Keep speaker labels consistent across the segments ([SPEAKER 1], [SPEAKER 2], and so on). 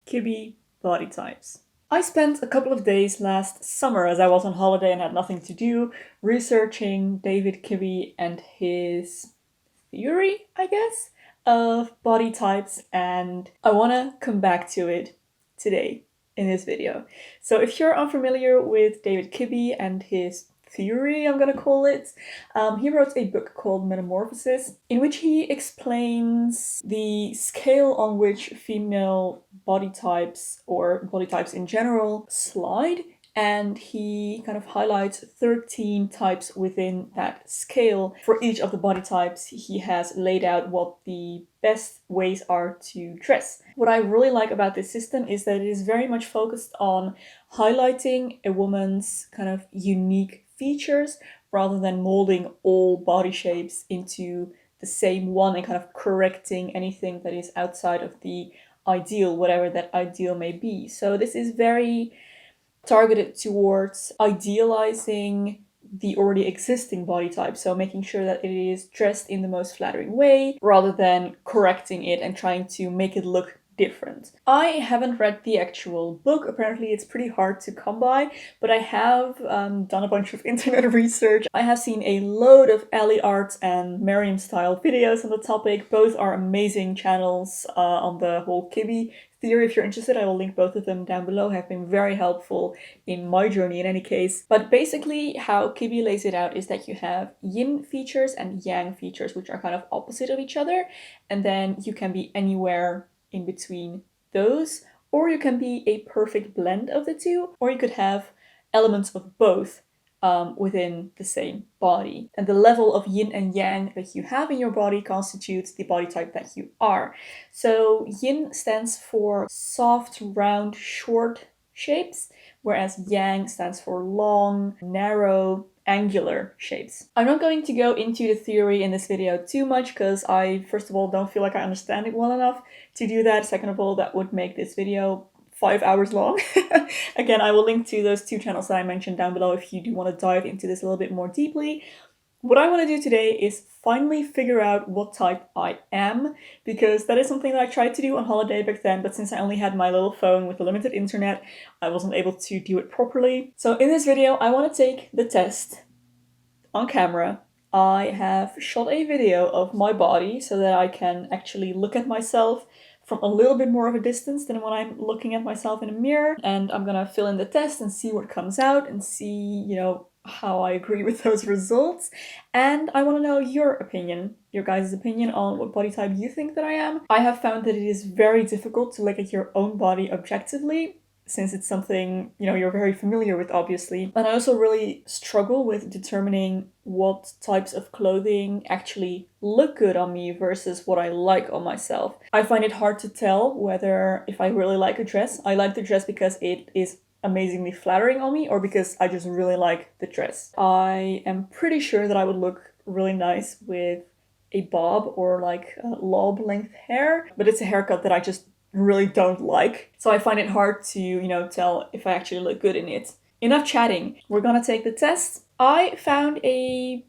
[SPEAKER 1] Kibbe body types. I spent a couple of days last summer, as I was on holiday and had nothing to do, researching David Kibbe and his theory, I guess, of body types, and I want to come back to it today in this video. So if you're unfamiliar with David Kibbe and his theory, I'm gonna call it, he wrote a book called Metamorphosis, in which he explains the scale on which female body types, or body types in general, slide, and he kind of highlights 13 types within that scale. For each of the body types, he has laid out what the best ways are to dress. What I really like about this system is that it is very much focused on highlighting a woman's kind of unique features rather than molding all body shapes into the same one and kind of correcting anything that is outside of the ideal, whatever that ideal may be. So this is very targeted towards idealizing the already existing body type, so making sure that it is dressed in the most flattering way rather than correcting it and trying to make it look different. I haven't read the actual book. Apparently it's pretty hard to come by, but I have done a bunch of internet research. I have seen a load of Ali Art and Merriam style videos on the topic. Both are amazing channels on the whole Kibbe theory. If you're interested, I will link both of them down below. Have been very helpful in my journey in any case. But basically how Kibbe lays it out is that you have yin features and yang features, which are kind of opposite of each other, and then you can be anywhere in between those, or you can be a perfect blend of the two, or you could have elements of both within the same body. And the level of yin and yang that you have in your body constitutes the body type that you are. So yin stands for soft, round, short shapes, whereas yang stands for long, narrow, angular shapes. I'm not going to go into the theory in this video too much because I, first of all, don't feel like I understand it well enough to do that. Second of all, that would make this video 5 hours long. Again, I will link to those two channels that I mentioned down below if you do want to dive into this a little bit more deeply. What I want to do today is finally figure out what type I am, because that is something that I tried to do on holiday back then, but since I only had my little phone with the limited internet, I wasn't able to do it properly. So in this video, I want to take the test on camera. I have shot a video of my body so that I can actually look at myself from a little bit more of a distance than when I'm looking at myself in a mirror, and I'm gonna fill in the test and see what comes out and see, you know, how I agree with those results. And I want to know your opinion, your guys' opinion on what body type you think that I am. I have found that it is very difficult to look at your own body objectively, since it's something, you know, you're very familiar with, obviously. And I also really struggle with determining what types of clothing actually look good on me versus what I like on myself. I find it hard to tell whether if I really like a dress, I like the dress because it is amazingly flattering on me, or because I just really like the dress. I am pretty sure that I would look really nice with a bob or like lob length hair, but it's a haircut that I just really don't like. So I find it hard to, you know, tell if I actually look good in it. Enough chatting. We're gonna take the test. I found a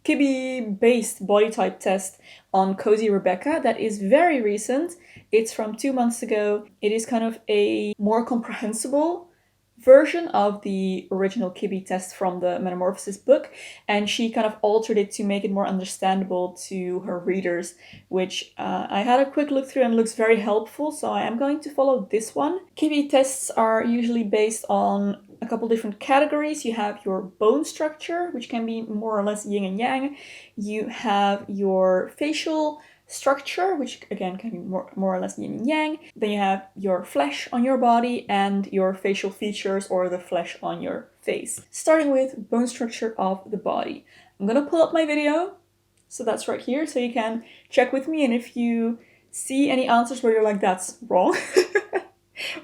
[SPEAKER 1] Kibbe based body type test on Cozy Rebecca that is very recent. It's from 2 months ago. It is kind of a more comprehensible version of the original Kibbe test from the Metamorphosis book, and she kind of altered it to make it more understandable to her readers, which I had a quick look through and looks very helpful, so I am going to follow this one. Kibbe tests are usually based on a couple different categories. You have your bone structure, which can be more or less yin and yang. You have your facial structure, which again can be more or less yin and yang. Then you have your flesh on your body and your facial features, or the flesh on your face. Starting with bone structure of the body. I'm gonna pull up my video, so that's right here, so you can check with me, and if you see any answers where you're like, that's wrong,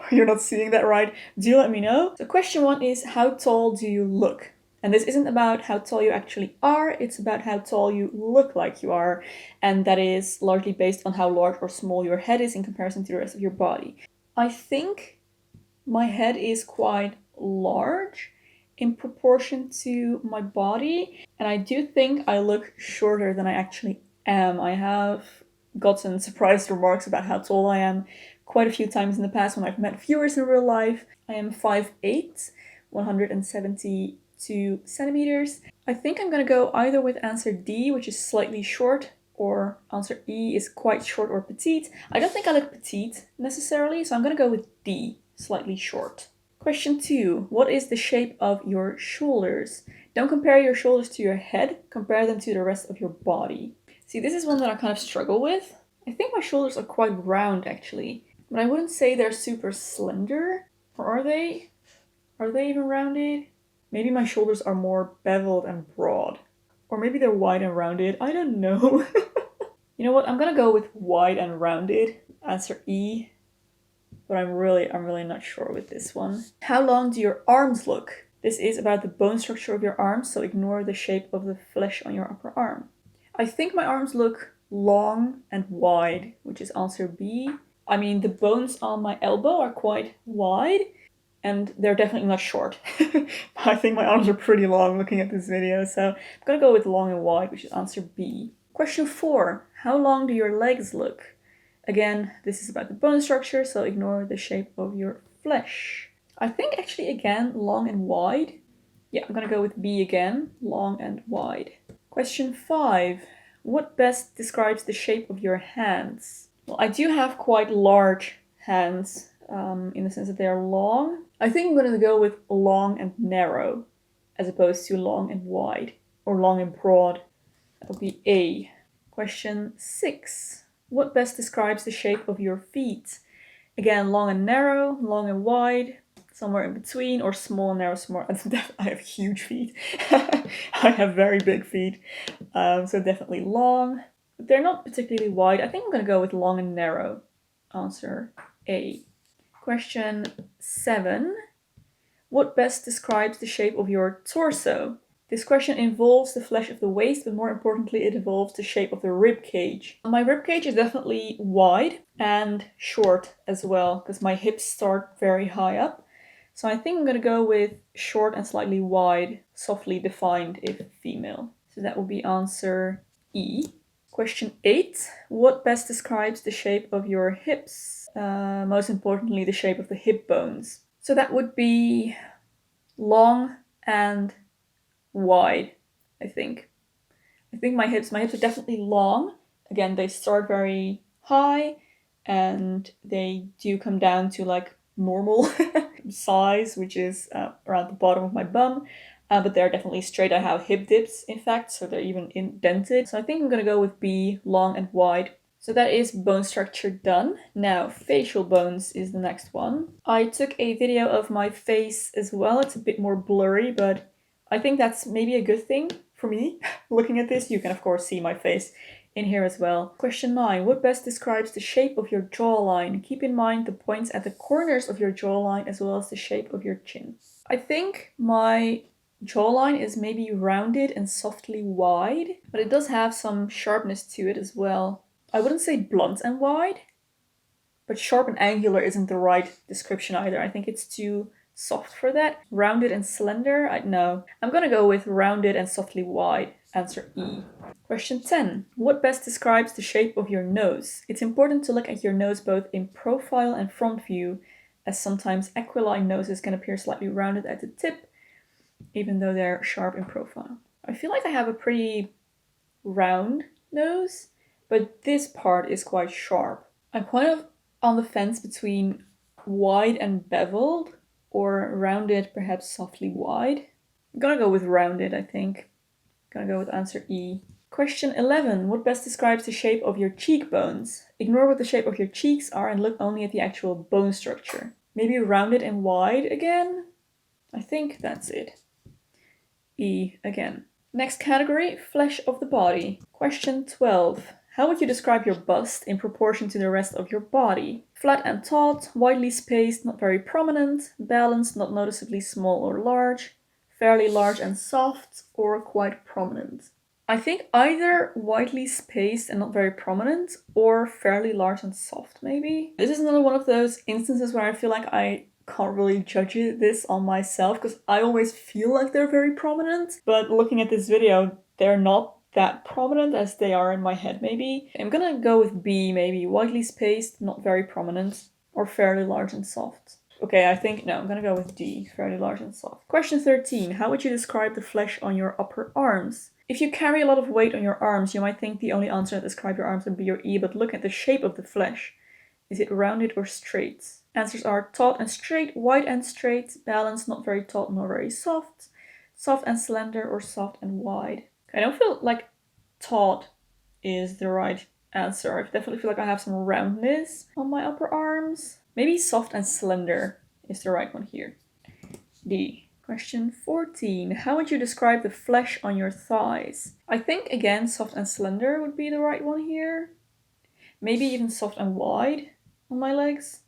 [SPEAKER 1] or you're not seeing that right, do let me know. So question 1 is, how tall do you look? And this isn't about how tall you actually are, it's about how tall you look like you are. And that is largely based on how large or small your head is in comparison to the rest of your body. I think my head is quite large in proportion to my body, and I do think I look shorter than I actually am. I have gotten surprised remarks about how tall I am quite a few times in the past when I've met viewers in real life. I am 5'8", 172 centimeters. I think I'm gonna go either with answer D, which is slightly short, or answer E is quite short or petite. I don't think I look petite necessarily, so I'm gonna go with D, slightly short. Question 2. What is the shape of your shoulders? Don't compare your shoulders to your head, compare them to the rest of your body. See, this is one that I kind of struggle with. I think my shoulders are quite round actually, but I wouldn't say they're super slender. Or are they? Are they even rounded? Maybe my shoulders are more beveled and broad. Or maybe they're wide and rounded. I don't know. You know what? I'm gonna go with wide and rounded. Answer E. But I'm really not sure with this one. How long do your arms look? This is about the bone structure of your arms, so ignore the shape of the flesh on your upper arm. I think my arms look long and wide, which is answer B. I mean, the bones on my elbow are quite wide, and they're definitely not short. I think my arms are pretty long looking at this video, so I'm gonna go with long and wide, which is answer B. Question 4. How long do your legs look? Again, this is about the bone structure, so ignore the shape of your flesh. I think actually again, long and wide. Yeah, I'm gonna go with B again, long and wide. Question 5. What best describes the shape of your hands? Well, I do have quite large hands, in the sense that they are long. I think I'm gonna go with long and narrow, as opposed to long and wide, or long and broad. That would be A. Question 6. What best describes the shape of your feet? Again, long and narrow, long and wide, somewhere in between, or small and narrow, small. I have huge feet. I have very big feet, so definitely long. But they're not particularly wide. I think I'm gonna go with long and narrow. Answer A. Question 7. What best describes the shape of your torso? This question involves the flesh of the waist, but more importantly, it involves the shape of the rib cage. My rib cage is definitely wide and short as well, because my hips start very high up. So I think I'm gonna go with short and slightly wide, softly defined if female. So that will be answer E. Question 8. What best describes the shape of your hips? Most importantly, the shape of the hip bones. So that would be long and wide, I think. I think my hips are definitely long. Again, they start very high and they do come down to like normal size, which is around the bottom of my bum. But they're definitely straight. I have hip dips, in fact, so they're even indented. So I think I'm gonna go with B, long and wide. So that is bone structure done. Now, facial bones is the next one. I took a video of my face as well. It's a bit more blurry, but I think that's maybe a good thing for me. Looking at this, you can of course see my face in here as well. Question 9. What best describes the shape of your jawline? Keep in mind the points at the corners of your jawline as well as the shape of your chin. I think my jawline is maybe rounded and softly wide, but it does have some sharpness to it as well. I wouldn't say blunt and wide, but sharp and angular isn't the right description either. I think it's too soft for that. Rounded and slender? No. I'm gonna go with rounded and softly wide. Answer E. Question 10. What best describes the shape of your nose? It's important to look at your nose both in profile and front view, as sometimes aquiline noses can appear slightly rounded at the tip, even though they're sharp in profile. I feel like I have a pretty round nose, but this part is quite sharp. I'm kind of on the fence between wide and beveled, or rounded, perhaps softly wide. I'm gonna go with rounded, I think. Gonna go with answer E. Question 11. What best describes the shape of your cheekbones? Ignore what the shape of your cheeks are and look only at the actual bone structure. Maybe rounded and wide again? I think that's it. E again. Next category, flesh of the body. Question 12. How would you describe your bust in proportion to the rest of your body? Flat and taut, widely spaced, not very prominent, balanced, not noticeably small or large, fairly large and soft, or quite prominent. I think either widely spaced and not very prominent, or fairly large and soft maybe. This is another one of those instances where I feel like I can't really judge this on myself, because I always feel like they're very prominent, but looking at this video, they're not that prominent as they are in my head maybe. I'm gonna go with B maybe, widely spaced, not very prominent. or fairly large and soft? Okay, I think, no, I'm gonna go with D, fairly large and soft. Question 13. How would you describe the flesh on your upper arms? If you carry a lot of weight on your arms, you might think the only answer to describe your arms would be your E, but look at the shape of the flesh. Is it rounded or straight? Answers are taut and straight, wide and straight, balanced, not very taut nor very soft, soft and slender, or soft and wide. I don't feel like taut is the right answer. I definitely feel like I have some roundness on my upper arms. Maybe soft and slender is the right one here. D. Question 14. How would you describe the flesh on your thighs? I think, again, soft and slender would be the right one here. Maybe even soft and wide on my legs.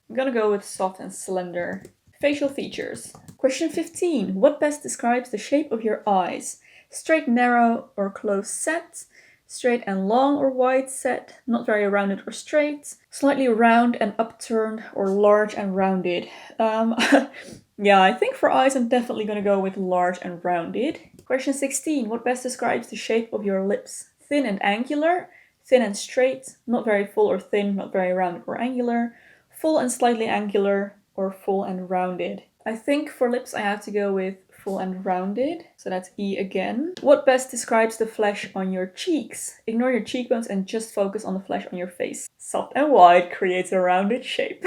[SPEAKER 1] I'm gonna go with soft and slender. Facial features. Question 15. What best describes the shape of your eyes? Straight, narrow, or close set? Straight and long or wide set? Not very rounded or straight? Slightly round and upturned, or large and rounded? Yeah, I think for eyes I'm definitely gonna go with large and rounded. Question 16. What best describes the shape of your lips? Thin and angular? Thin and straight? Not very full or thin, not very rounded or angular? Full and slightly angular, or full and rounded? I think for lips I have to go with full and rounded, so that's E again. What best describes the flesh on your cheeks? Ignore your cheekbones and just focus on the flesh on your face. Soft and wide creates a rounded shape.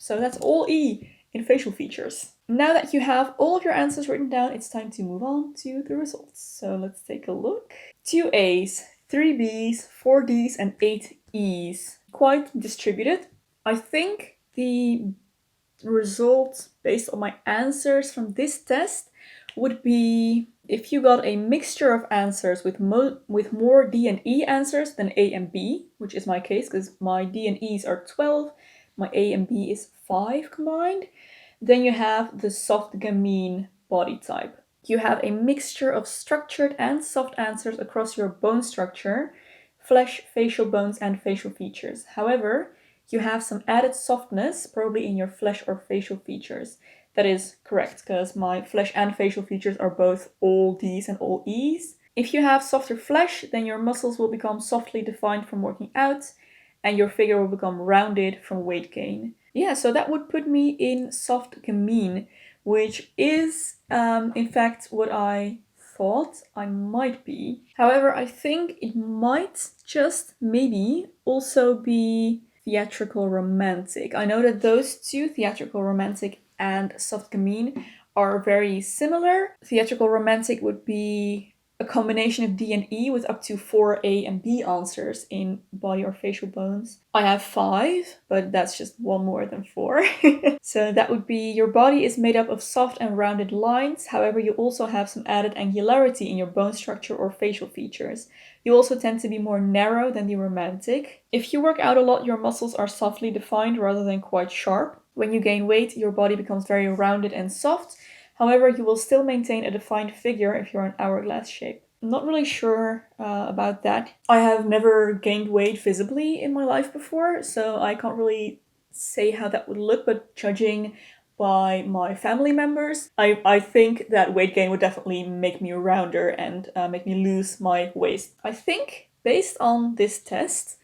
[SPEAKER 1] So that's all E in facial features. Now that you have all of your answers written down, it's time to move on to the results. So let's take a look. 2 A's, 3 B's, 4 D's, and 8 E's. Quite distributed. I think the result based on my answers from this test would be if you got a mixture of answers with more D and E answers than A and B, which is my case because my D and E's are 12, my A and B is 5 combined, then you have the soft gamine body type. You have a mixture of structured and soft answers across your bone structure, flesh, facial bones, and facial features. However, you have some added softness, probably in your flesh or facial features. That is correct, because my flesh and facial features are both all D's and all E's. If you have softer flesh, then your muscles will become softly defined from working out, and your figure will become rounded from weight gain. Yeah, so that would put me in soft gamine, which is, in fact, what I thought I might be. However, I think it might just maybe also be theatrical romantic. I know that those two, theatrical romantic and soft gamine, are very similar. Theatrical romantic would be a combination of D and E with up to 4 A and B answers in body or facial bones. I have 5, but that's just one more than 4. So that would be your body is made up of soft and rounded lines. However, you also have some added angularity in your bone structure or facial features. You also tend to be more narrow than the romantic. If you work out a lot, your muscles are softly defined rather than quite sharp. When you gain weight, your body becomes very rounded and soft. However, you will still maintain a defined figure if you're an hourglass shape. I'm not really sure about that. I have never gained weight visibly in my life before, so I can't really say how that would look, but judging by my family members, I think that weight gain would definitely make me rounder and make me lose my waist. I think, based on this test,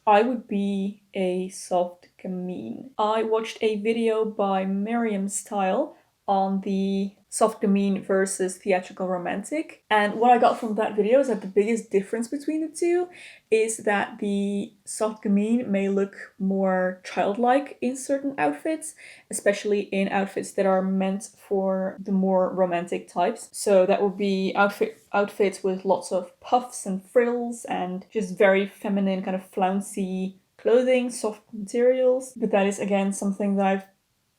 [SPEAKER 1] I would be a soft gamine. I watched a video by Miriam Style on the soft gamine versus theatrical romantic. And what I got from that video is that the biggest difference between the two is that the soft gamine may look more childlike in certain outfits, especially in outfits that are meant for the more romantic types. So that would be outfits with lots of puffs and frills and just very feminine, kind of flouncy clothing, soft materials. But that is again something that I've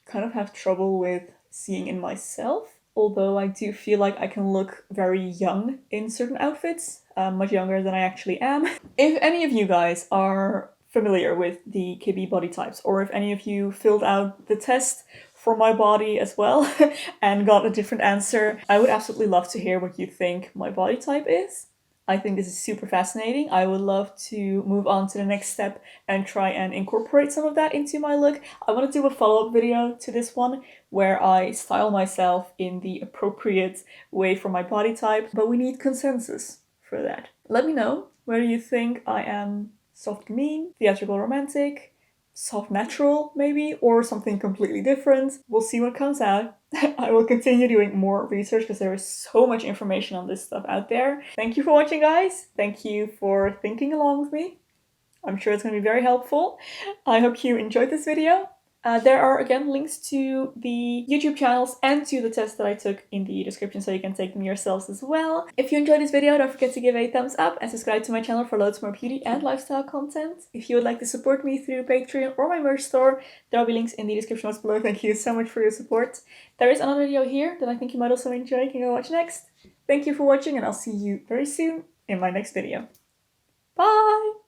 [SPEAKER 1] kind of have trouble with seeing in myself, although I do feel like I can look very young in certain outfits, much younger than I actually am. If any of you guys are familiar with the Kibbe body types, or if any of you filled out the test for my body as well and got a different answer, I would absolutely love to hear what you think my body type is. I think this is super fascinating. I would love to move on to the next step and try and incorporate some of that into my look. I want to do a follow-up video to this one where I style myself in the appropriate way for my body type, but we need consensus for that. Let me know whether you think I am soft gamine, theatrical romantic, soft natural maybe, or something completely different. We'll see what comes out. I will continue doing more research because there is so much information on this stuff out there. Thank you for watching, guys. Thank you for thinking along with me. I'm sure it's going to be very helpful. I hope you enjoyed this video. There are again links to the YouTube channels and to the test that I took in the description, so you can take them yourselves as well. If you enjoyed this video, don't forget to give a thumbs up and subscribe to my channel for loads more beauty and lifestyle content. If you would like to support me through Patreon or my merch store, there will be links in the description box below. Thank you so much for your support. There is another video here that I think you might also enjoy. You can go watch next. Thank you for watching, and I'll see you very soon in my next video. Bye!